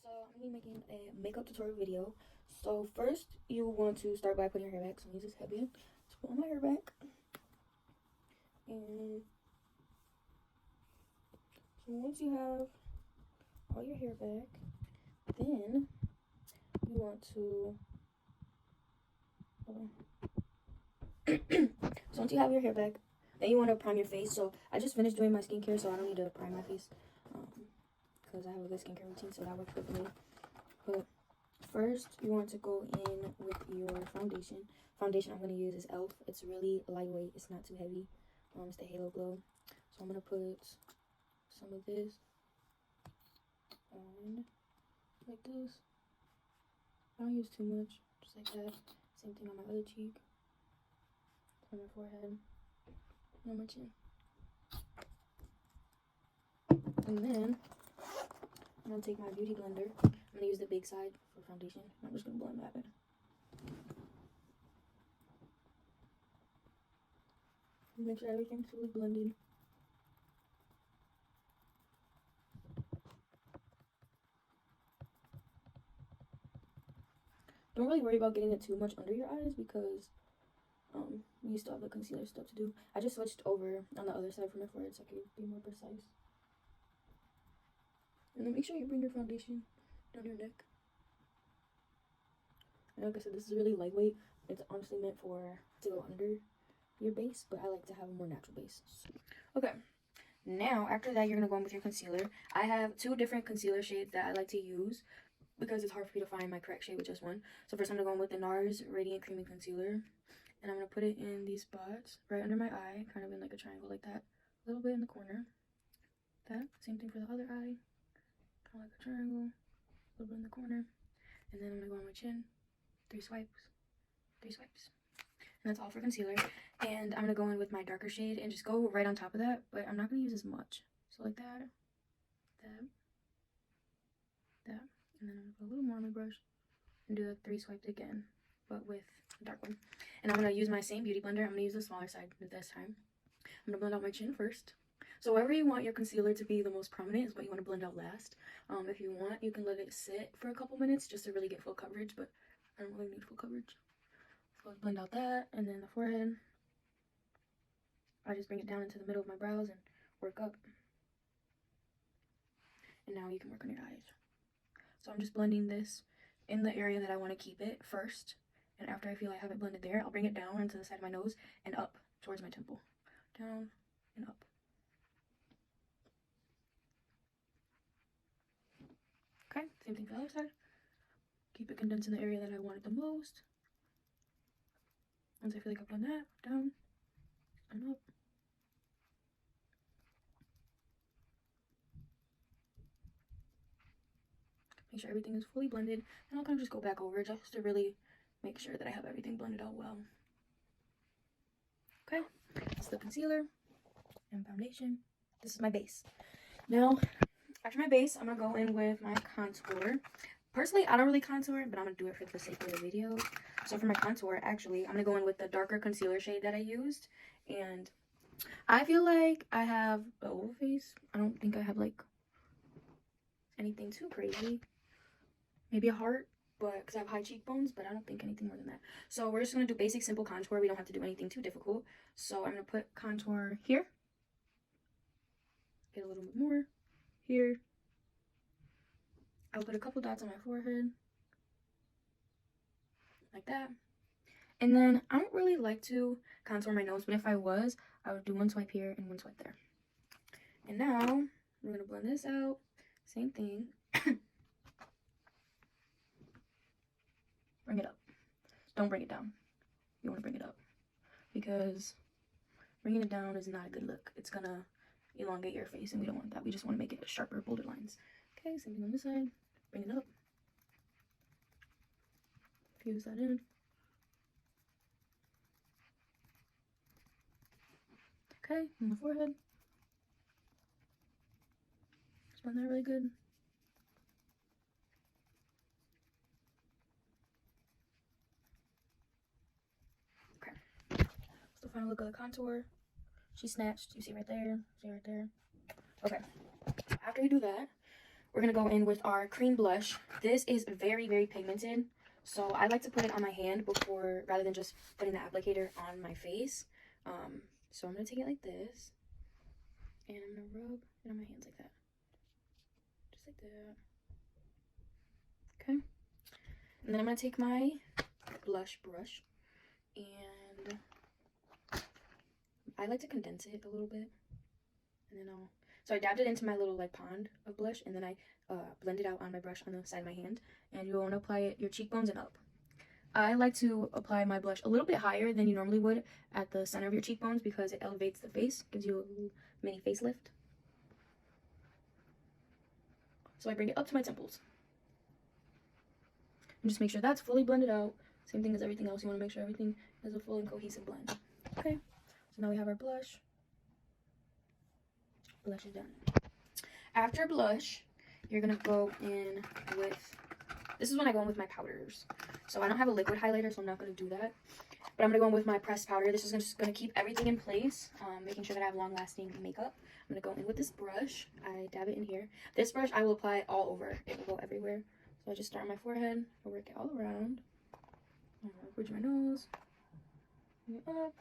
So I'm gonna be making a makeup tutorial video. So first, you want to start by putting your hair back. So I'm gonna use this headband to put my hair back. And so once you have all your hair back, then you want to. So once you have your hair back, then you want to prime your face. So I just finished doing my skincare, so I don't need to prime my face because I have a good skincare routine, so that works good for me. But first, you want to go in with your foundation. Foundation I'm going to use is e.l.f. It's really lightweight. It's not too heavy. It's the Halo Glow. So I'm going to put some of this on like this. I don't use too much. Just like that. Same thing on my other cheek. On my forehead. And on my chin. And then I'm going to take my beauty blender. I'm going to use the big side for foundation. I'm just going to blend that in. Make sure everything's fully blended. Don't really worry about getting it too much under your eyes because you still have the concealer stuff to do. I just switched over on the other side for my forehead so I could be more precise. And then make sure you bring your foundation down your neck. And like I said, this is really lightweight. It's honestly meant to go under your base, but I like to have a more natural base. Okay, now after that, you're gonna go in with your concealer. I have two different concealer shades that I like to use because it's hard for me to find my correct shade with just one. So first I'm gonna go in with the NARS Radiant Creamy Concealer, and I'm gonna put it in these spots right under my eye, kind of in like a triangle like that, a little bit in the corner. That same thing for the other eye, kind of like a triangle, a little bit in the corner, and then I'm gonna go on my chin. 3 swipes. And that's all for concealer. And I'm gonna go in with my darker shade and just go right on top of that, but I'm not gonna use as much. So like that, and then I'm gonna put a little more on my brush and do the 3 swipes again, but with a dark one. And I'm gonna use my same beauty blender. I'm gonna use the smaller side this time. I'm gonna blend out my chin first. So wherever you want your concealer to be the most prominent is what you want to blend out last. If you want, you can let it sit for a couple minutes just to really get full coverage, but I don't really need full coverage. So let's blend out that, and then the forehead. I just bring it down into the middle of my brows and work up. And now you can work on your eyes. So I'm just blending this in the area that I want to keep it first. And after I feel I have it blended there, I'll bring it down into the side of my nose and up towards my temple. Down and up. Okay, same thing for the other side. Keep it condensed in the area that I want it the most. Once I feel like I've done that, down and up. Make sure everything is fully blended, and I'll kind of just go back over just to really make sure that I have everything blended out well. Okay, that's the concealer and foundation. This is my base. Now, after my base, I'm gonna go in with my contour. Personally, I don't really contour, but I'm gonna do it for the sake of the video. So for my contour, actually, I'm gonna go in with the darker concealer shade that I used, and I feel like I have the oval face. I don't think I have like anything too crazy. Maybe a heart, but because I have high cheekbones, but I don't think anything more than that. So we're just going to do basic, simple contour. We don't have to do anything too difficult. So I'm going to put contour here. Get a little bit more here. I'll put a couple dots on my forehead. Like that. And then I don't really like to contour my nose, but if I was, I would do 1 swipe here and 1 swipe there. And now we're going to blend this out. Same thing. Bring it up. Don't bring it down. You want to bring it up because bringing it down is not a good look. It's gonna elongate your face, and we don't want that. We just want to make it sharper, bolder lines. Okay, same thing on this side. Bring it up. Fuse that in. Okay, on the forehead. Just blend that really good. The final look of the contour. She snatched. You see right there. See right there. Okay. After you do that, we're going to go in with our cream blush. This is very, very pigmented. So I like to put it on my hand before, rather than just putting the applicator on my face. So I'm going to take it like this. And I'm going to rub it on my hands like that. Just like that. Okay. And then I'm going to take my blush brush. And I like to condense it a little bit. And then so I dabbed it into my little like pond of blush. And then I blend it out on my brush on the side of my hand. And you want to apply it your cheekbones and up. I like to apply my blush a little bit higher than you normally would at the center of your cheekbones because it elevates the face, gives you a little mini facelift. So I bring it up to my temples. And just make sure that's fully blended out. Same thing as everything else. You want to make sure everything has a full and cohesive blend. Okay, so now we have our blush. Blush is done. After blush, you're going to go in with... This is when I go in with my powders. So I don't have a liquid highlighter, so I'm not going to do that. But I'm going to go in with my pressed powder. This is just going to keep everything in place, making sure that I have long-lasting makeup. I'm going to go in with this brush. I dab it in here. This brush, I will apply all over. It will go everywhere. So I just start on my forehead. I work it all around. Bridge my nose. Up.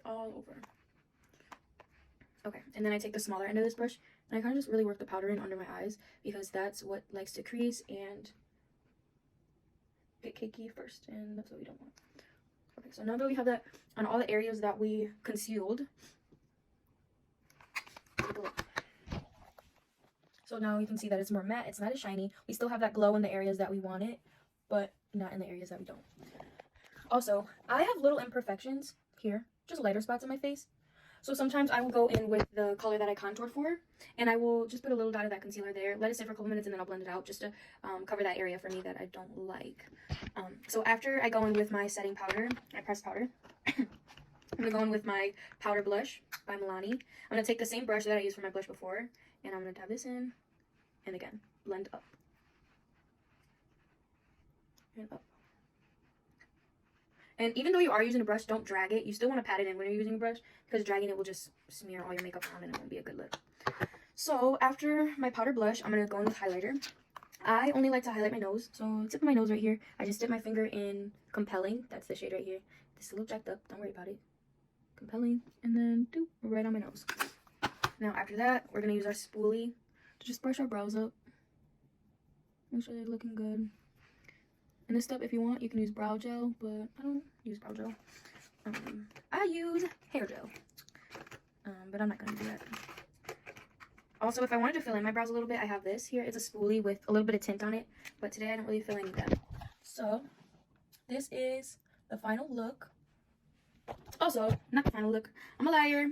All over. Okay, and then I take the smaller end of this brush and I kind of just really work the powder in under my eyes because that's what likes to crease and get cakey first, and that's what we don't want. Okay, so now that we have that on all the areas that we concealed, so now you can see that it's more matte, it's not as shiny. We still have that glow in the areas that we want it, but not in the areas that we don't. Also, I have little imperfections here, just lighter spots on my face. So sometimes I will go in with the color that I contoured for, and I will just put a little dot of that concealer there, let it sit for a couple minutes, and then I'll blend it out just to cover that area for me that I don't like. So after I go in with my setting powder, my pressed powder, I'm going to go in with my powder blush by Milani. I'm going to take the same brush that I used for my blush before, and I'm going to dab this in, and again, blend up. And up. And even though you are using a brush, don't drag it. You still want to pat it in when you're using a brush because dragging it will just smear all your makeup on and it won't be a good look. So after my powder blush, I'm going to go in with highlighter. I only like to highlight my nose. So tip of my nose right here, I just dip my finger in Compelling. That's the shade right here. This is a little jacked up. Don't worry about it. Compelling. And then doop, right on my nose. Now after that, we're going to use our spoolie to just brush our brows up. Make sure they're looking good. And this stuff, if you want, you can use brow gel, but I don't use brow gel. I use hair gel, but I'm not going to do that. Also, if I wanted to fill in my brows a little bit, I have this here. It's a spoolie with a little bit of tint on it, but today I don't really feel any of that. So, this is the final look. Also, not the final look. I'm a liar.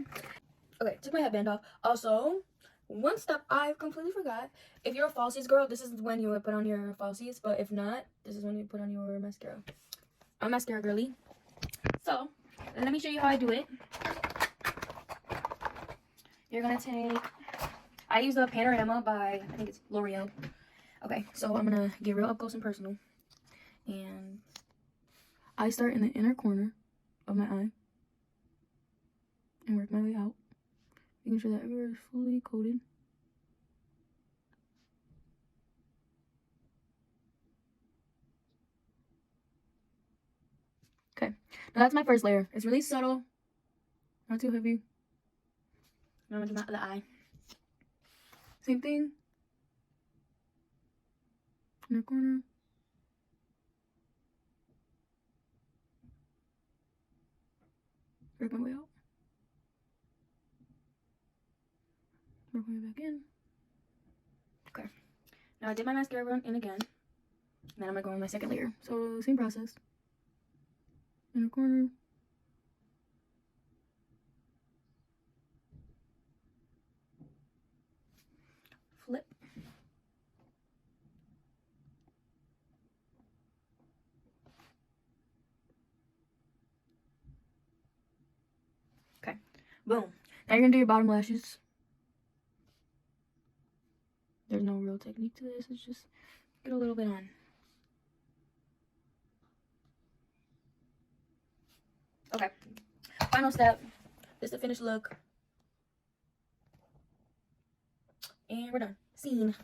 Okay, took my headband off. Also, one step I completely forgot. If you're a falsies girl, this is when you would put on your falsies. But if not, this is when you put on your mascara. I'm a mascara girly. So, let me show you how I do it. You're going to take... I use the Panorama by, I think it's L'Oreal. Okay, so I'm going to get real up close and personal. And I start in the inner corner of my eye. And work my way out. Making sure that everywhere is fully coated. Okay, now that's my first layer. It's really subtle, not too heavy. Now I'm gonna do the eye. Same thing. Inner corner. Work my way out. Work my way back in. Okay. Now I did my mascara run in again. And then I'm gonna go on my second layer. So same process. Inner corner. Flip. Okay. Boom. Now you're gonna do your bottom lashes. There's no real technique to this. It's just get a little bit on. Okay. Final step. This is the finished look. And we're done. Scene.